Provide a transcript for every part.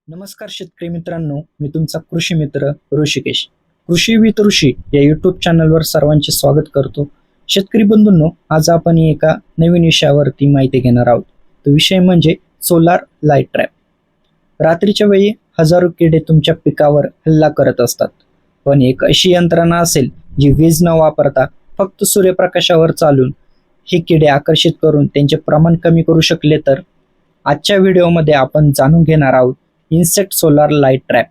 नमस्कार शेतकरी मित्रांनो, मी तुमचा कृषी मित्र ऋषिकेश. कृषी विथ ऋषी या यूट्यूब चॅनलवर सर्वांचे स्वागत करतो. शेतकरी बंधूंनो, आज आपण एका नवीन विषयावरती माहिती घेणार आहोत. तो विषय म्हणजे सोलार लाईट ट्रॅप. रात्रीच्या वेळी हजारो किडे तुमच्या पिकावर हल्ला करत असतात, पण एक अशी यंत्रणा असेल जी वीज न वापरता फक्त सूर्यप्रकाशावर चालून हे किडे आकर्षित करून त्यांचे प्रमाण कमी करू शकले तर. आजच्या व्हिडिओमध्ये आपण जाणून घेणार आहोत इन्सेक्ट सोलार लाईट ट्रॅप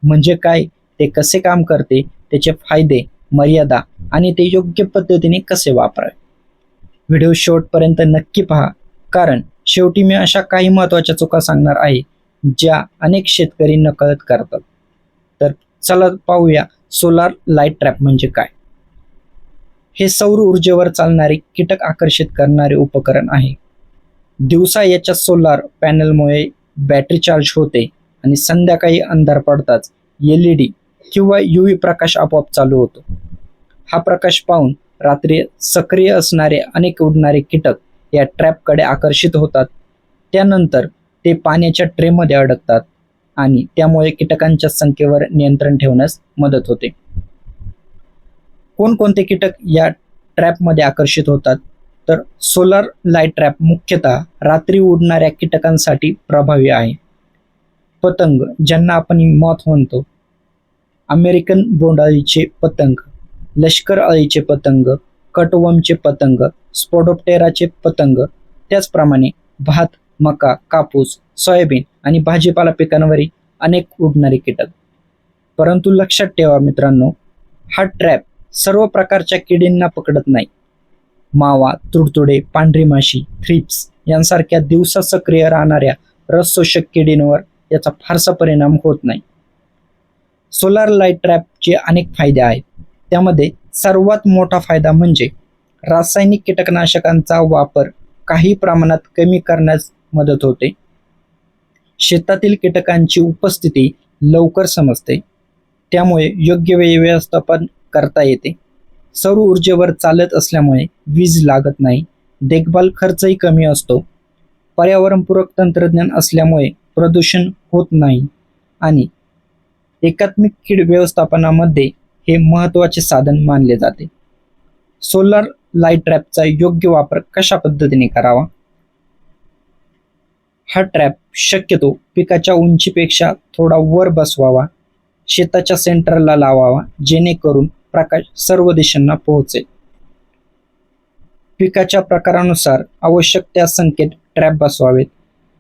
म्हणजे काय, ते कसे काम करते, त्याचे फायदे, मर्यादा आणि ते योग्य पद्धतीने कसे वापरावे. व्हिडिओ शेवटपर्यंत नक्की पहा, कारण शेवटी मी अशा काही महत्त्वाच्या चुका सांगणार आहे ज्या अनेक शेतकरी नकळत करतात. तर चला पाहूया सोलार लाईट ट्रॅप म्हणजे काय. हे सौर ऊर्जेवर चालणारे कीटक आकर्षित करणारे उपकरण आहे. दिवसा याच्या सोलार पॅनलमुळे बॅटरी चार्ज होते आणि संध्याकाळी अंधार पडताच LED किंवा UV प्रकाश आपोआप चालू होतो. हा प्रकाश पाहून रात्री सक्रिय असणारे अनेक उडणारे कीटक या ट्रॅपकडे आकर्षित होतात. त्यानंतर ते पाण्याच्या ट्रेमध्ये अडकतात आणि त्यामुळे कीटकांच्या संख्येवर नियंत्रण ठेवण्यास मदत होते. कोणकोणते कीटक या ट्रॅपमध्ये आकर्षित होतात, तर सोलार लाईट ट्रॅप मुख्यतः रात्री उडणाऱ्या कीटकांसाठी प्रभावी आहे. पतंग, ज्यांना आपण मॉथ म्हणतो, अमेरिकन बोंडअळीचे पतंग, लष्कर अळीचे पतंग, कटवर्मचे पतंग, स्पोडोप्टेराचे पतंग, त्याचप्रमाणे भात, मका, कापूस, सोयाबीन आणि भाजीपाला पिकांवरील अनेक उडणारे कीटक. परंतु लक्षात ठेवा मित्रांनो, हा ट्रॅप सर्व प्रकारच्या किडींना पकडत नाही. मावा, तुडतुडे, पांढरी माशी, थ्रिप्स यांसारख्या दिवसा सक्रिय राहणाऱ्या रस शोषक किडींवर याचा फारसा परिणाम होत नाही. सोलार लाईट ट्रॅपचे अनेक फायदे आहेत. त्यामध्ये सर्वात मोठा फायदा म्हणजे रासायनिक कीटकनाशकांचा वापर काही प्रमाणात कमी करण्यास मदत होते. शेतातील कीटकांची उपस्थिती लवकर समजते, त्यामुळे योग्य वेळी व्यवस्थापन करता येते. सौर ऊर्जेवर चालत असल्यामुळे वीज लागत नाही, देखभाल खर्चही कमी असतो, पर्यावरणपूरक तंत्रज्ञान असल्यामुळे प्रदूषण होत नाही आणि एकात्मिक कीड व्यवस्थापनामध्ये हे महत्त्वाचे साधन मानले जाते. सोलार लाईट ट्रॅपचा योग्य वापर कशा पद्धतीने करावा. हा ट्रॅप शक्यतो पिकाच्या उंचीपेक्षा थोडा वर बसवावा, शेताच्या सेंटरला लावावा, जेणेकरून प्रकाश सर्व दिशांना पोहोचेल. पिकाच्या प्रकारानुसार आवश्यक त्या संख्येत ट्रॅप बसवावेत.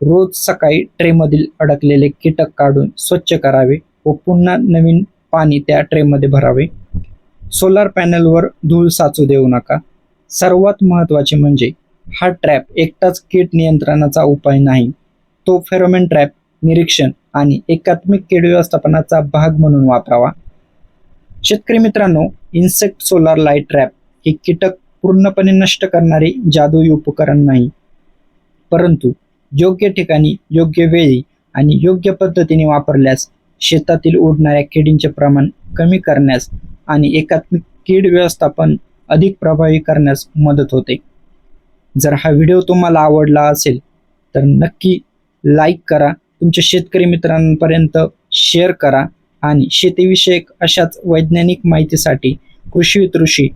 रोज सकाळी ट्रेमधील अडकलेले कीटक काढून स्वच्छ करावे व पुन्हा नवीन पाणी त्या ट्रेमध्ये भरावे. सोलार पॅनलवर धूळ साचू देऊ नका. सर्वात महत्त्वाचे म्हणजे हा ट्रॅप एकटाच कीड नियंत्रणाचा उपाय नाही, तो फेरोमेन ट्रॅप, निरीक्षण आणि एकात्मिक कीड व्यवस्थापनाचा भाग म्हणून वापरावा. शेतकरी मित्रांनो, इन्सेक्ट सोलार लाईट ट्रॅप हे कीटक पूर्णपणे नष्ट करणारे जादुई उपकरण नाही, परंतु योग्य ठिकाणी, योग्य वेळी आणि योग्य पद्धतीने वापरल्यास शेतातील उडणाऱ्या किडींचे प्रमाण कमी करण्यास आणि एकात्मिक कीड व्यवस्थापन अधिक प्रभावी करण्यास मदत होते. जर हा व्हिडिओ तुम्हाला आवडला असेल तर नक्की लाईक करा, तुमच्या शेतकरी मित्रांपर्यंत शेअर करा आणि शेतीविषयक अशाच वैज्ञानिक माहितीसाठी कृषी विथ ऋषी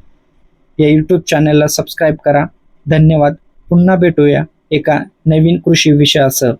या यूट्यूब चॅनलला सबस्क्राईब करा. धन्यवाद. पुन्हा भेटूया एका नवीन कृषी विषयासह.